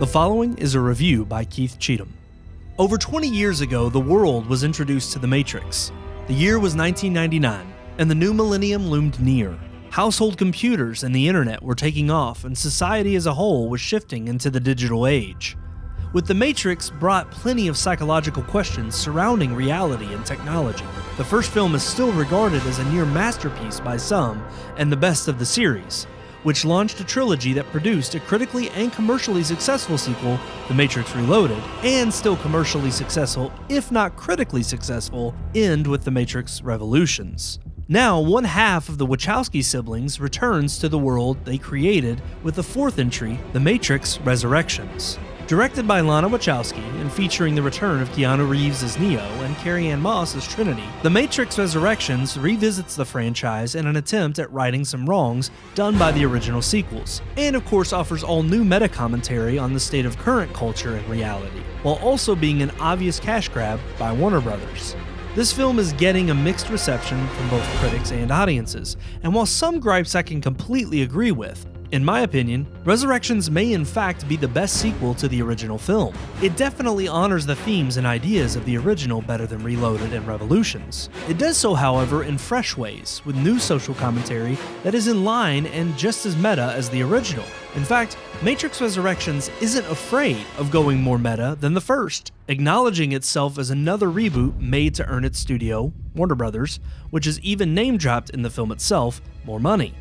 The following is a review by Keith Cheatham. Over 20 years ago, the world was introduced to the Matrix. The year was 1999, and the new millennium loomed near. Household computers and the internet were taking off, and society as a whole was shifting into the digital age. With The Matrix brought plenty of psychological questions surrounding reality and technology. The first film is still regarded as a near masterpiece by some, and the best of the series, which launched a trilogy that produced a critically and commercially successful sequel, The Matrix Reloaded, and still commercially successful, if not critically successful, end with The Matrix Revolutions. Now, one half of the Wachowski siblings returns to the world they created with the fourth entry, The Matrix Resurrections. Directed by Lana Wachowski and featuring the return of Keanu Reeves as Neo and Carrie-Anne Moss as Trinity, The Matrix Resurrections revisits the franchise in an attempt at righting some wrongs done by the original sequels, and of course offers all new meta-commentary on the state of current culture and reality, while also being an obvious cash grab by Warner Brothers. This film is getting a mixed reception from both critics and audiences, and while some gripes I can completely agree with, in my opinion, Resurrections may in fact be the best sequel to the original film. It definitely honors the themes and ideas of the original better than Reloaded and Revolutions. It does so, however, in fresh ways, with new social commentary that is in line and just as meta as the original. In fact, Matrix Resurrections isn't afraid of going more meta than the first, acknowledging itself as another reboot made to earn its studio, Warner Brothers, which is even name-dropped in the film itself, more money.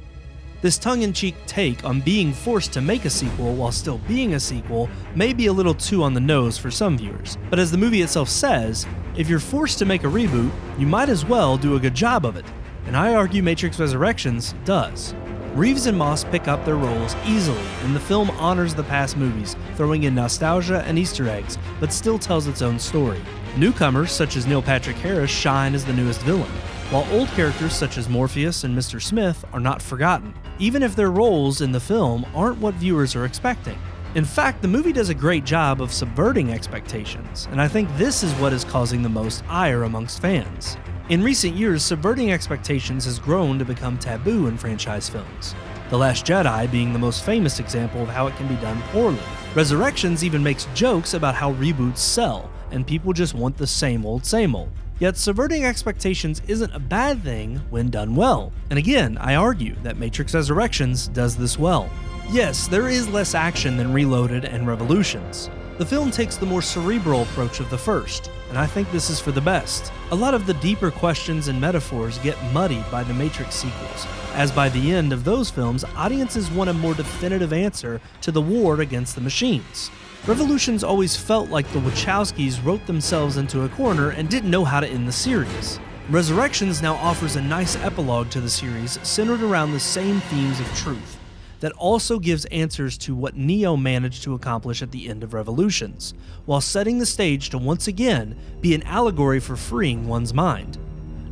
This tongue-in-cheek take on being forced to make a sequel while still being a sequel may be a little too on the nose for some viewers, but as the movie itself says, if you're forced to make a reboot, you might as well do a good job of it, and I argue Matrix Resurrections does. Reeves and Moss pick up their roles easily, and the film honors the past movies, throwing in nostalgia and Easter eggs, but still tells its own story. Newcomers such as Neil Patrick Harris shine as the newest villain, while old characters such as Morpheus and Mr. Smith are not forgotten, even if their roles in the film aren't what viewers are expecting. In fact, the movie does a great job of subverting expectations, and I think this is what is causing the most ire amongst fans. In recent years, subverting expectations has grown to become taboo in franchise films, The Last Jedi being the most famous example of how it can be done poorly. Resurrections even makes jokes about how reboots sell, and people just want the same old same old. Yet subverting expectations isn't a bad thing when done well. And again, I argue that Matrix Resurrections does this well. Yes, there is less action than Reloaded and Revolutions. The film takes the more cerebral approach of the first, and I think this is for the best. A lot of the deeper questions and metaphors get muddied by the Matrix sequels, as by the end of those films, audiences want a more definitive answer to the war against the machines. Revolutions always felt like the Wachowskis wrote themselves into a corner and didn't know how to end the series. Resurrections now offers a nice epilogue to the series centered around the same themes of truth, that also gives answers to what Neo managed to accomplish at the end of Revolutions, while setting the stage to once again be an allegory for freeing one's mind.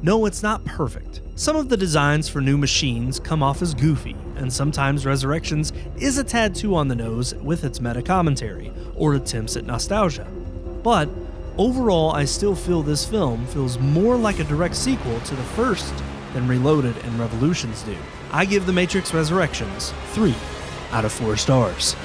No, it's not perfect. Some of the designs for new machines come off as goofy, and sometimes Resurrections is a tad too on the nose with its meta-commentary, or attempts at nostalgia. But overall, I still feel this film feels more like a direct sequel to the first than Reloaded and Revolutions do. I give The Matrix Resurrections 3 out of 4 stars.